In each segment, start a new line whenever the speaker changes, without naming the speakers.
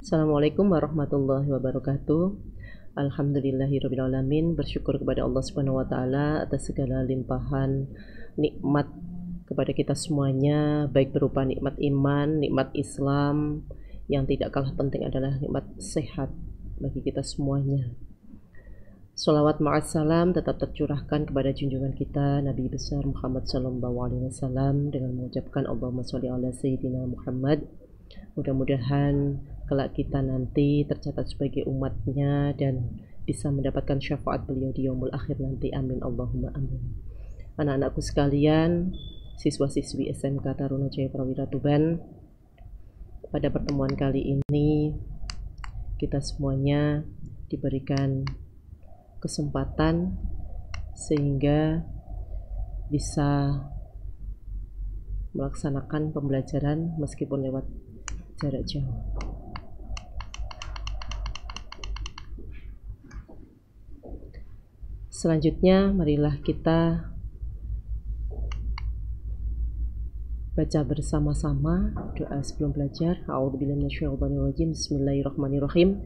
Assalamualaikum warahmatullahi wabarakatuh. Alhamdulillahirabbil alamin, bersyukur kepada Allah Subhanahu wa taala atas segala limpahan nikmat kepada kita semuanya, baik berupa nikmat iman, nikmat Islam, yang tidak kalah penting adalah nikmat sehat bagi kita semuanya. Sholawat ma'assalam tetap tercurahkan kepada junjungan kita Nabi besar Muhammad SAW dengan mengucapkan Allahumma sholli ala Sayyidina Muhammad. Mudah-mudahan kelak kita nanti tercatat sebagai umatnya dan bisa mendapatkan syafaat beliau di yaumul akhir nanti. Amin Allahumma amin. Anak-anakku sekalian, siswa-siswi SMK Taruna Jaya Prawira Tuban, pada pertemuan kali ini kita semuanya diberikan kesempatan sehingga bisa melaksanakan pembelajaran meskipun lewat jarak jauh. Selanjutnya marilah kita baca bersama-sama doa sebelum belajar. A'udzubillahi minasyaitonirrajim. Bismillahirrahmanirrahim.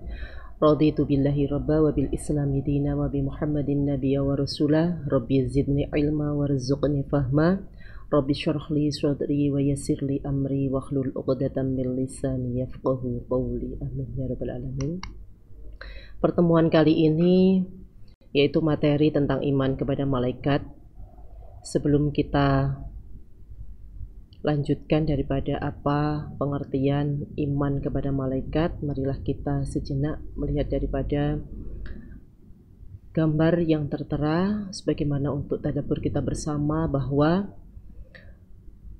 Raditu billahi rabba wa bil islami dina wa bi Muhammadin nabiyya wa rasulah. Rabbi zidni ilma warzuqni fahma. Rabbi syrah li sadri wa yassir li amri wahlul 'uqdatam min lisani yafqahu qawli. Amin ya rabbal alamin. Pertemuan kali ini yaitu materi tentang iman kepada malaikat. Sebelum kita lanjutkan daripada apa pengertian iman kepada malaikat, marilah kita sejenak melihat daripada gambar yang tertera sebagaimana untuk tadabbur kita bersama, bahwa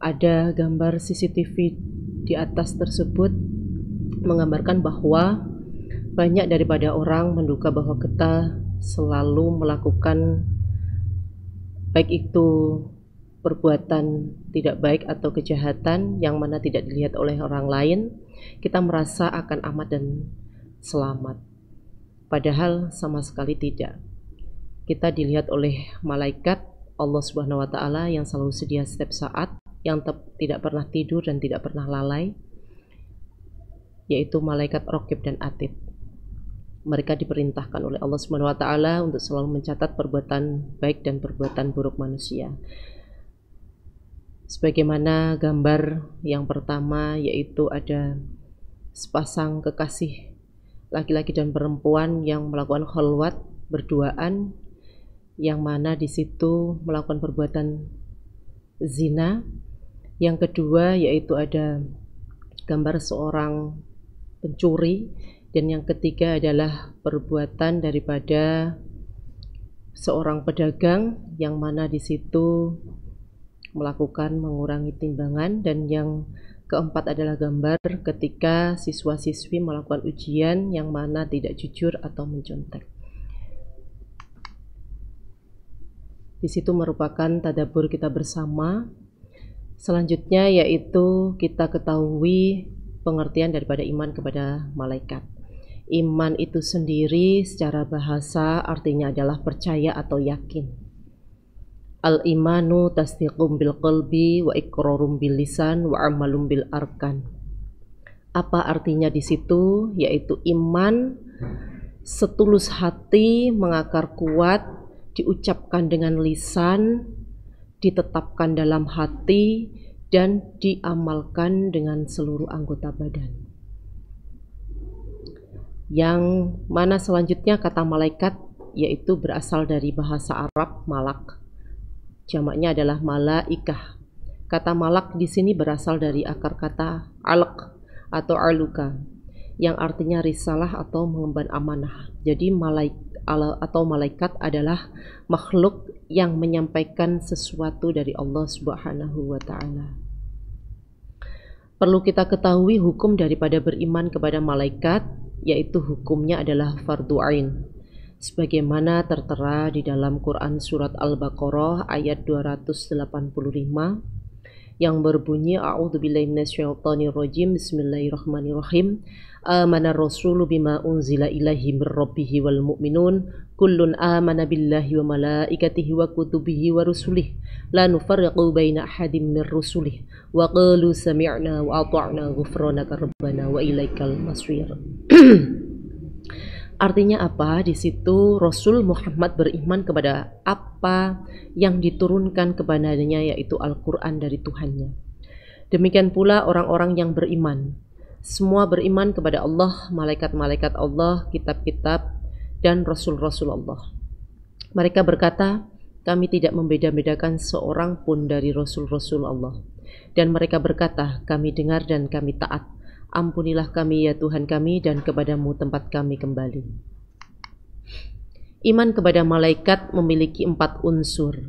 ada gambar CCTV di atas tersebut menggambarkan bahwa banyak daripada orang menduga bahwa kita selalu melakukan baik itu perbuatan tidak baik atau kejahatan yang mana tidak dilihat oleh orang lain, kita merasa akan aman dan selamat. Padahal sama sekali tidak. Kita dilihat oleh malaikat Allah Subhanahu wa taala yang selalu sedia setiap saat, yang tidak pernah tidur dan tidak pernah lalai, yaitu malaikat Raqib dan Atid. Mereka diperintahkan oleh Allah Subhanahu wa taala untuk selalu mencatat perbuatan baik dan perbuatan buruk manusia. Sebagaimana gambar yang pertama, yaitu ada sepasang kekasih laki-laki dan perempuan yang melakukan khalwat berduaan, yang mana di situ melakukan perbuatan zina. Yang kedua yaitu ada gambar seorang pencuri, dan yang ketiga adalah perbuatan daripada seorang pedagang yang mana di situ melakukan mengurangi timbangan, dan yang keempat adalah gambar ketika siswa-siswi melakukan ujian yang mana tidak jujur atau mencontek. Di situ merupakan tadabbur kita bersama. Selanjutnya yaitu kita ketahui pengertian daripada iman kepada malaikat. Iman itu sendiri secara bahasa artinya adalah percaya atau yakin. Al-imanu tasdiqum bil qalbi wa iqrarum bil lisan wa amalum bil arkan. Apa artinya di situ? Yaitu iman setulus hati, mengakar kuat, diucapkan dengan lisan, ditetapkan dalam hati, dan diamalkan dengan seluruh anggota badan. Yang mana selanjutnya kata malaikat yaitu berasal dari bahasa Arab malak. Jamaknya adalah malaikah. Kata malak di sini berasal dari akar kata alq atau aluka, yang artinya risalah atau mengemban amanah. Jadi malaikat adalah makhluk yang menyampaikan sesuatu dari Allah Subhanahu wa taala. Perlu kita ketahui hukum daripada beriman kepada malaikat, yaitu hukumnya adalah fardu ain, sebagaimana tertera di dalam Quran surat Al-Baqarah ayat 285, yang berbunyi a'udzubillahi minasyaitonirrajim, bismillahirrahmanirrahim. Amanar rasulu bima unzila ilaihi mir rabbihi wal mu'minun kullun amana billahi wa malaikatihi wa kutubihi wa rusulihi la nufarriqu baina ahadin mir rusulihi wa qalu sami'na wa ata'na ghufranaka rabbana wa ilaikal masir. Artinya apa? Di situ Rasul Muhammad beriman kepada apa yang diturunkan kepadanya, yaitu Al-Quran dari Tuhannya. Demikian pula orang-orang yang beriman. Semua beriman kepada Allah, malaikat-malaikat Allah, kitab-kitab, dan Rasul-Rasul Allah. Mereka berkata, kami tidak membeda-bedakan seorang pun dari Rasul-Rasul Allah. Dan mereka berkata, kami dengar dan kami taat. Ampunilah kami ya Tuhan kami, dan kepadamu tempat kami kembali. Iman kepada malaikat memiliki 4 unsur.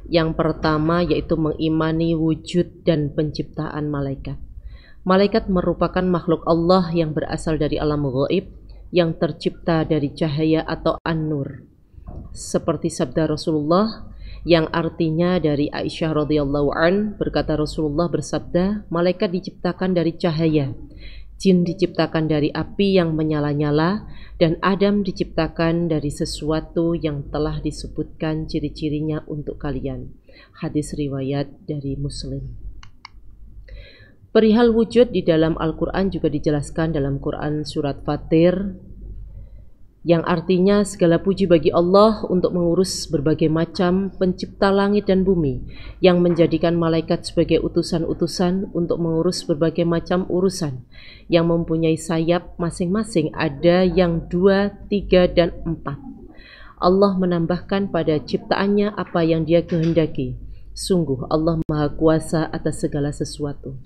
Yang pertama yaitu mengimani wujud dan penciptaan malaikat. Malaikat merupakan makhluk Allah yang berasal dari alam ghaib, yang tercipta dari cahaya atau an-nur. Seperti sabda Rasulullah yang artinya dari Aisyah radhiyallahu an, berkata Rasulullah bersabda, malaikat diciptakan dari cahaya, jin diciptakan dari api yang menyala-nyala, dan Adam diciptakan dari sesuatu yang telah disebutkan ciri-cirinya untuk kalian. Hadis riwayat dari Muslim. Perihal wujud di dalam Al-Quran juga dijelaskan dalam Quran surat Fatir, yang artinya segala puji bagi Allah untuk mengurus berbagai macam pencipta langit dan bumi, yang menjadikan malaikat sebagai utusan-utusan untuk mengurus berbagai macam urusan, yang mempunyai sayap masing-masing, ada yang 2, 3, dan 4. Allah menambahkan pada ciptaannya apa yang Dia kehendaki. Sungguh Allah Maha Kuasa atas segala sesuatu.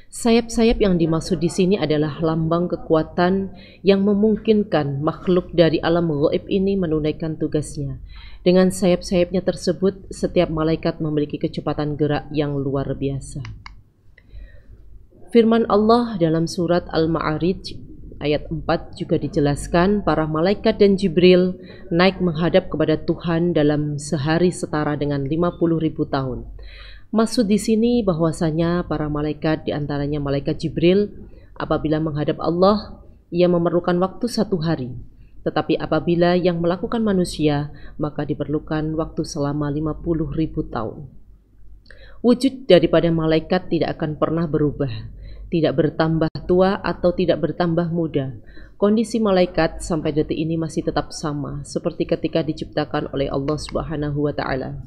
Sayap-sayap yang dimaksud di sini adalah lambang kekuatan yang memungkinkan makhluk dari alam ghaib ini menunaikan tugasnya. Dengan sayap-sayapnya tersebut, setiap malaikat memiliki kecepatan gerak yang luar biasa. Firman Allah dalam surat Al-Ma'arij ayat 4 juga dijelaskan, para malaikat dan Jibril naik menghadap kepada Tuhan dalam sehari setara dengan 50.000 tahun. Maksud di sini bahwasanya para malaikat, diantaranya malaikat Jibril, apabila menghadap Allah, ia memerlukan waktu 1 hari. Tetapi apabila yang melakukan manusia, maka diperlukan waktu selama 50.000 tahun. Wujud daripada malaikat tidak akan pernah berubah, tidak bertambah tua atau tidak bertambah muda. Kondisi malaikat sampai detik ini masih tetap sama, seperti ketika diciptakan oleh Allah Subhanahu wa Ta'ala.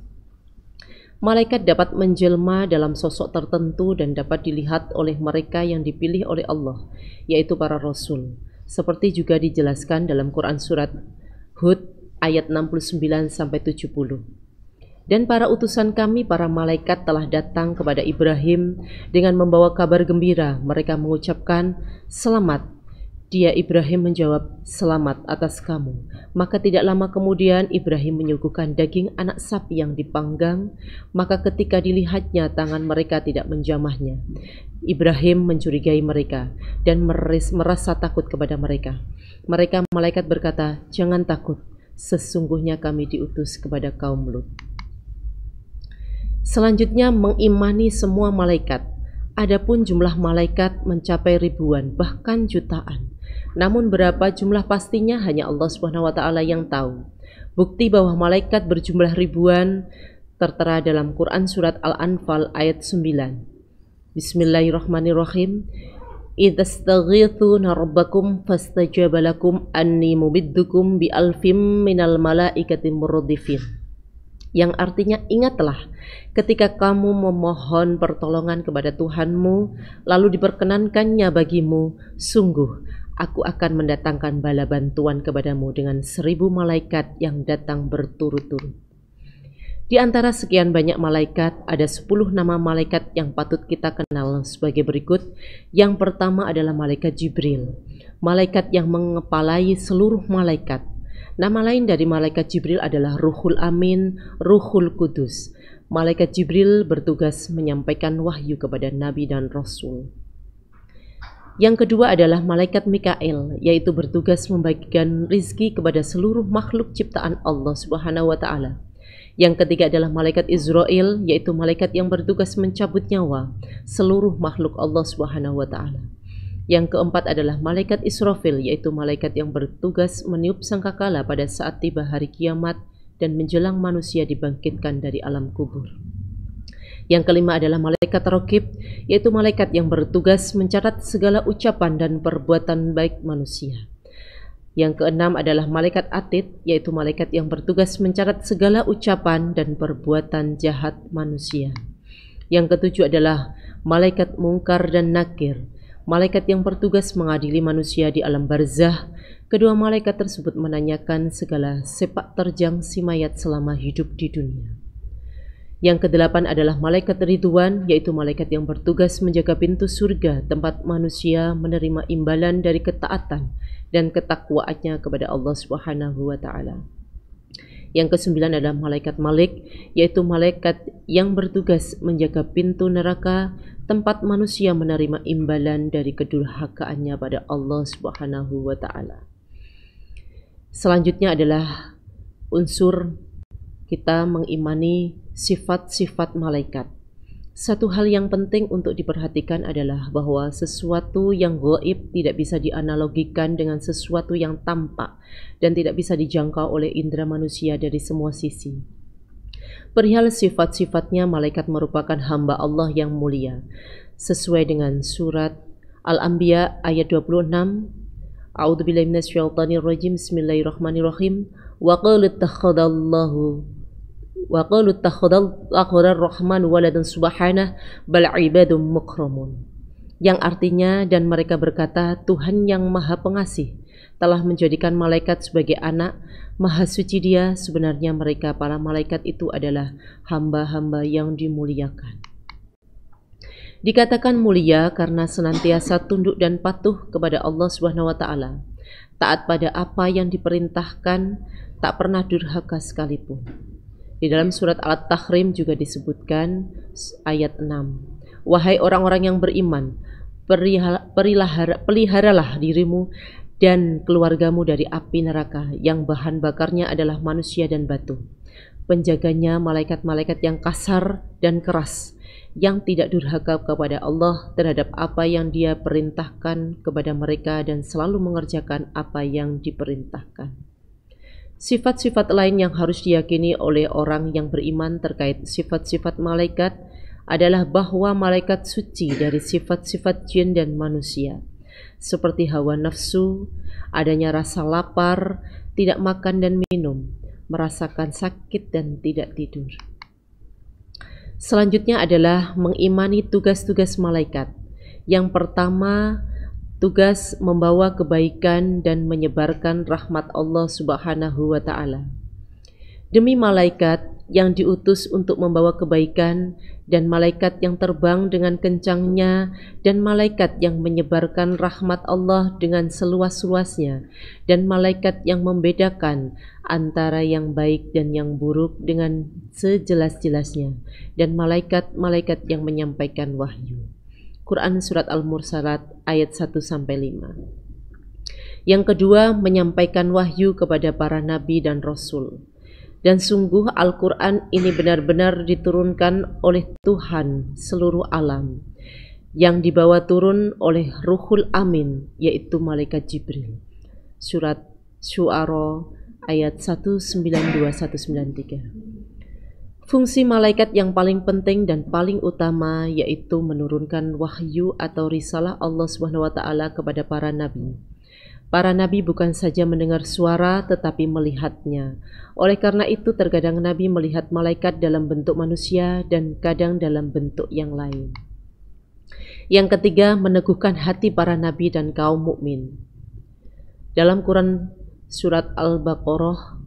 Malaikat dapat menjelma dalam sosok tertentu dan dapat dilihat oleh mereka yang dipilih oleh Allah, yaitu para Rasul. Seperti juga dijelaskan dalam Quran surat Hud ayat 69-70. Dan para utusan kami, para malaikat telah datang kepada Ibrahim dengan membawa kabar gembira. Mereka mengucapkan, selamat. Dia Ibrahim menjawab, selamat atas kamu. Maka tidak lama kemudian Ibrahim menyuguhkan daging anak sapi yang dipanggang. Maka ketika dilihatnya, tangan mereka tidak menjamahnya. Ibrahim mencurigai mereka dan merasa takut kepada mereka. Mereka malaikat berkata, jangan takut, sesungguhnya kami diutus kepada kaum Lut. Selanjutnya mengimani semua malaikat. Adapun jumlah malaikat mencapai ribuan, bahkan jutaan. Namun berapa jumlah pastinya hanya Allah Subhanahu wa Ta'ala yang tahu. Bukti bahwa malaikat berjumlah ribuan tertera dalam Quran surat Al-Anfal ayat 9. Bismillahirrahmanirrahim. Idzastaghithuna rabbakum fastajaba lakum anni mumiddukum bi alfim minal malaikati murdifin. Yang artinya, ingatlah ketika kamu memohon pertolongan kepada Tuhanmu, lalu diperkenankannya bagimu, sungguh aku akan mendatangkan bala bantuan kepadamu dengan 1000 malaikat yang datang berturut-turut. Di antara sekian banyak malaikat, ada 10 nama malaikat yang patut kita kenal sebagai berikut. Yang pertama adalah malaikat Jibril, malaikat yang mengepalai seluruh malaikat. Nama lain dari malaikat Jibril adalah Ruhul Amin, Ruhul Kudus. Malaikat Jibril bertugas menyampaikan wahyu kepada Nabi dan Rasul. Yang kedua adalah malaikat Mikail, yaitu bertugas membagikan rizki kepada seluruh makhluk ciptaan Allah Subhanahu wa Ta'ala. Yang ketiga adalah malaikat Israil, yaitu malaikat yang bertugas mencabut nyawa seluruh makhluk Allah Subhanahu wa taala. Yang keempat adalah malaikat Israfil, yaitu malaikat yang bertugas meniup sangkakala pada saat tiba hari kiamat dan menjelang manusia dibangkitkan dari alam kubur. Yang kelima adalah malaikat Raqib, yaitu malaikat yang bertugas mencatat segala ucapan dan perbuatan baik manusia. Yang keenam adalah malaikat Atid, yaitu malaikat yang bertugas mencatat segala ucapan dan perbuatan jahat manusia. Yang ketujuh adalah malaikat Mungkar dan Nakir, malaikat yang bertugas mengadili manusia di alam barzah. Kedua malaikat tersebut menanyakan segala sepak terjang si mayat selama hidup di dunia. Yang kedelapan adalah malaikat Ridwan, yaitu malaikat yang bertugas menjaga pintu surga, tempat manusia menerima imbalan dari ketaatan dan ketakwaannya kepada Allah Subhanahu wa taala. Yang kesembilan adalah malaikat Malik, yaitu malaikat yang bertugas menjaga pintu neraka, tempat manusia menerima imbalan dari kedurhakaannya pada Allah Subhanahu wa taala. Selanjutnya adalah unsur kita mengimani sifat-sifat malaikat. Satu hal yang penting untuk diperhatikan adalah bahwa sesuatu yang gaib tidak bisa dianalogikan dengan sesuatu yang tampak dan tidak bisa dijangkau oleh indera manusia dari semua sisi. Perihal sifat-sifatnya, malaikat merupakan hamba Allah yang mulia. Sesuai dengan surat Al-Anbiya ayat 26, A'udzubillahi minasyaitonirrajim, Bismillahirrahmanirrahim. Wa qalu ittakhadar rahman waladan subhanah bal ibadum mukramun. Yang artinya, dan mereka berkata, Tuhan yang maha pengasih telah menjadikan malaikat sebagai anak, maha suci Dia, sebenarnya mereka para malaikat itu adalah hamba-hamba yang dimuliakan. Dikatakan mulia karena senantiasa tunduk dan patuh kepada Allah Subhanahu wa taala, taat pada apa yang diperintahkan, tak pernah durhaka sekalipun. Di dalam surat Al-Tahrim juga disebutkan ayat 6. Wahai orang-orang yang beriman, peliharalah dirimu dan keluargamu dari api neraka yang bahan bakarnya adalah manusia dan batu. Penjaganya malaikat-malaikat yang kasar dan keras, yang tidak durhaka kepada Allah terhadap apa yang Dia perintahkan kepada mereka dan selalu mengerjakan apa yang diperintahkan. Sifat-sifat lain yang harus diyakini oleh orang yang beriman terkait sifat-sifat malaikat adalah bahwa malaikat suci dari sifat-sifat jin dan manusia, seperti hawa nafsu, adanya rasa lapar, tidak makan dan minum, merasakan sakit dan tidak tidur. Selanjutnya adalah mengimani tugas-tugas malaikat. Yang pertama, tugas membawa kebaikan dan menyebarkan rahmat Allah Subhanahu wa taala. Demi malaikat yang diutus untuk membawa kebaikan, dan malaikat yang terbang dengan kencangnya, dan malaikat yang menyebarkan rahmat Allah dengan seluas-luasnya, dan malaikat yang membedakan antara yang baik dan yang buruk dengan sejelas-jelasnya, dan malaikat-malaikat yang menyampaikan wahyu. Quran Surat Al-Mursalat ayat 1-5. Yang kedua, menyampaikan wahyu kepada para nabi dan rasul. Dan sungguh Al-Quran ini benar-benar diturunkan oleh Tuhan seluruh alam, yang dibawa turun oleh Ruhul Amin, yaitu Malaikat Jibril. Surat Syu'ara ayat 192-193. Fungsi malaikat yang paling penting dan paling utama yaitu menurunkan wahyu atau risalah Allah SWT kepada para nabi. Para nabi bukan saja mendengar suara tetapi melihatnya. Oleh karena itu terkadang nabi melihat malaikat dalam bentuk manusia dan kadang dalam bentuk yang lain. Yang ketiga, meneguhkan hati para nabi dan kaum mukmin. Dalam Quran Surat Al-Baqarah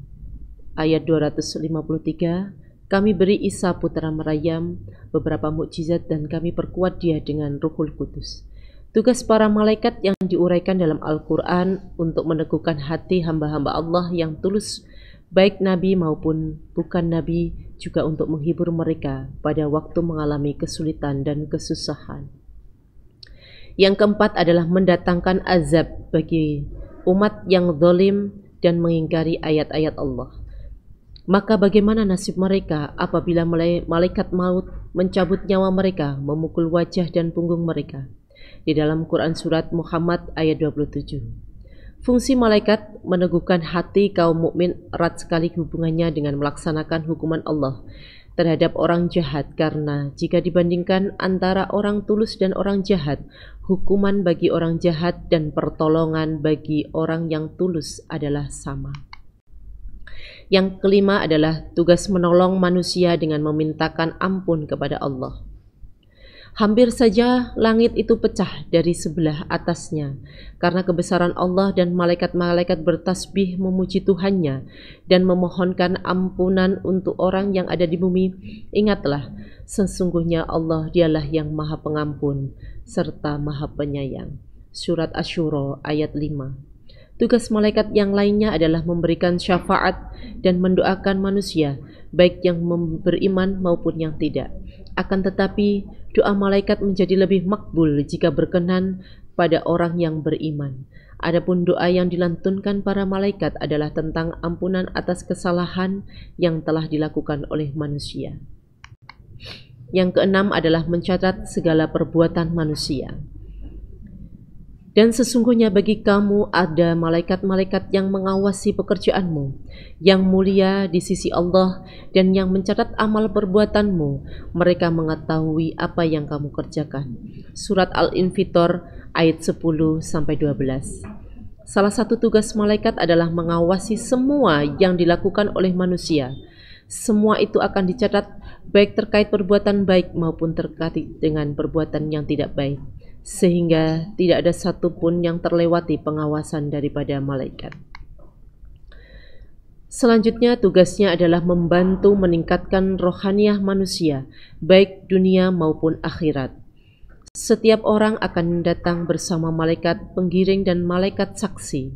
ayat 253, kami beri Isa putra Maryam beberapa mukjizat dan kami perkuat dia dengan Ruhul Kudus. Tugas para malaikat yang diuraikan dalam Al-Quran untuk meneguhkan hati hamba-hamba Allah yang tulus, baik nabi maupun bukan nabi, juga untuk menghibur mereka pada waktu mengalami kesulitan dan kesusahan. Yang keempat adalah mendatangkan azab bagi umat yang zalim dan mengingkari ayat-ayat Allah. Maka bagaimana nasib mereka apabila malaikat maut mencabut nyawa mereka, memukul wajah dan punggung mereka? Di dalam Quran Surat Muhammad ayat 27. Fungsi malaikat meneguhkan hati kaum mukmin erat sekali hubungannya dengan melaksanakan hukuman Allah terhadap orang jahat, karena jika dibandingkan antara orang tulus dan orang jahat, hukuman bagi orang jahat dan pertolongan bagi orang yang tulus adalah sama. Yang kelima adalah tugas menolong manusia dengan memintakan ampun kepada Allah. Hampir saja langit itu pecah dari sebelah atasnya karena kebesaran Allah, dan malaikat-malaikat bertasbih memuji Tuhannya dan memohonkan ampunan untuk orang yang ada di bumi. Ingatlah, sesungguhnya Allah dialah yang Maha Pengampun serta Maha Penyayang. Surat Asy-Syura ayat 5. Tugas malaikat yang lainnya adalah memberikan syafaat dan mendoakan manusia, baik yang beriman maupun yang tidak. Akan tetapi, doa malaikat menjadi lebih makbul jika berkenan pada orang yang beriman. Adapun doa yang dilantunkan para malaikat adalah tentang ampunan atas kesalahan yang telah dilakukan oleh manusia. Yang keenam adalah mencatat segala perbuatan manusia. Dan sesungguhnya bagi kamu ada malaikat-malaikat yang mengawasi pekerjaanmu, yang mulia di sisi Allah, dan yang mencatat amal perbuatanmu. Mereka mengetahui apa yang kamu kerjakan. Surat Al-Infitor ayat 10-12. Salah satu tugas malaikat adalah mengawasi semua yang dilakukan oleh manusia. Semua itu akan dicatat, baik terkait perbuatan baik maupun terkait dengan perbuatan yang tidak baik, sehingga tidak ada satupun yang terlewati pengawasan daripada malaikat. Selanjutnya, tugasnya adalah membantu meningkatkan rohaniah manusia, baik dunia maupun akhirat. Setiap orang akan datang bersama malaikat penggiring dan malaikat saksi.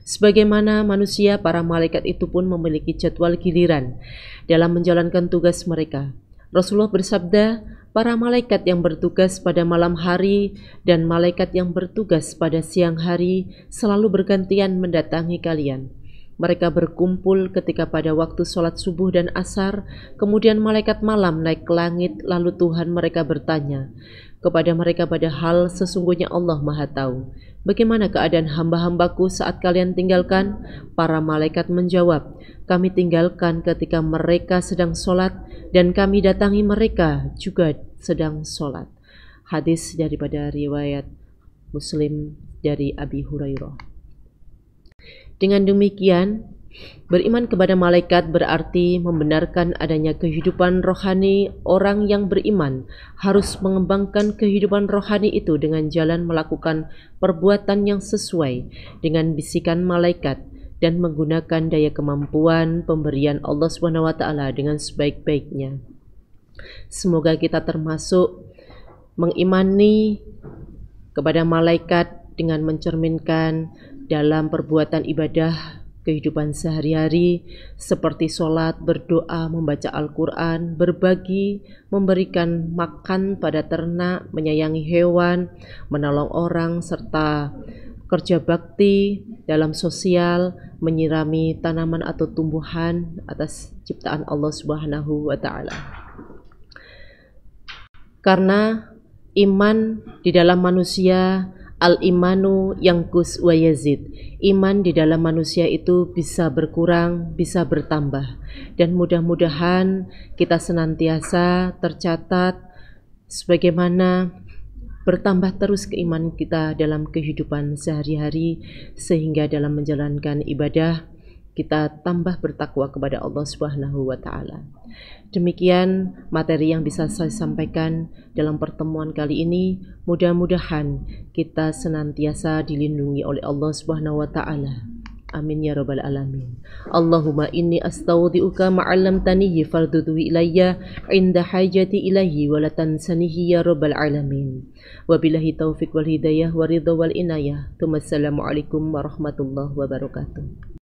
Sebagaimana manusia, para malaikat itu pun memiliki jadwal giliran dalam menjalankan tugas mereka. Rasulullah bersabda, para malaikat yang bertugas pada malam hari dan malaikat yang bertugas pada siang hari selalu bergantian mendatangi kalian. Mereka berkumpul ketika pada waktu sholat subuh dan asar, kemudian malaikat malam naik ke langit, lalu Tuhan mereka bertanya kepada mereka, padahal sesungguhnya Allah Maha Tahu, bagaimana keadaan hamba-hambaku saat kalian tinggalkan? Para malaikat menjawab, kami tinggalkan ketika mereka sedang sholat, dan kami datangi mereka juga sedang sholat. Hadis daripada riwayat Muslim dari Abi Hurairah. Dengan demikian, beriman kepada malaikat berarti membenarkan adanya kehidupan rohani. Orang yang beriman harus mengembangkan kehidupan rohani itu dengan jalan melakukan perbuatan yang sesuai dengan bisikan malaikat dan menggunakan daya kemampuan pemberian Allah SWT dengan sebaik-baiknya. Semoga kita termasuk mengimani kepada malaikat dengan mencerminkan dalam perbuatan ibadah kehidupan sehari-hari seperti sholat, berdoa, membaca Al-Quran, berbagi, memberikan makan pada ternak, menyayangi hewan, menolong orang, serta kerja bakti dalam sosial, menyirami tanaman atau tumbuhan atas ciptaan Allah Subhanahu wa Ta'ala. Karena iman di dalam manusia, al-imanu yangkus wa yazid. Iman di dalam manusia itu bisa berkurang, bisa bertambah. Dan mudah-mudahan kita senantiasa tercatat sebagaimana bertambah terus keimanan kita dalam kehidupan sehari-hari, sehingga dalam menjalankan ibadah kita tambah bertakwa kepada Allah Subhanahu wa Ta'ala. Demikian materi yang bisa saya sampaikan dalam pertemuan kali ini. Mudah-mudahan kita senantiasa dilindungi oleh Allah Subhanahu wa Ta'ala. Amin ya rabbal alamin. Allahumma inni astaudi'uka ma'allamtanihi fardudu ilayya inda hajati ilaihi wa la tansanihi ya rabbal alamin. Wabillahi taufiq wal hidayah wa ridha wal inayah. Assalamualaikum warahmatullahi wabarakatuh.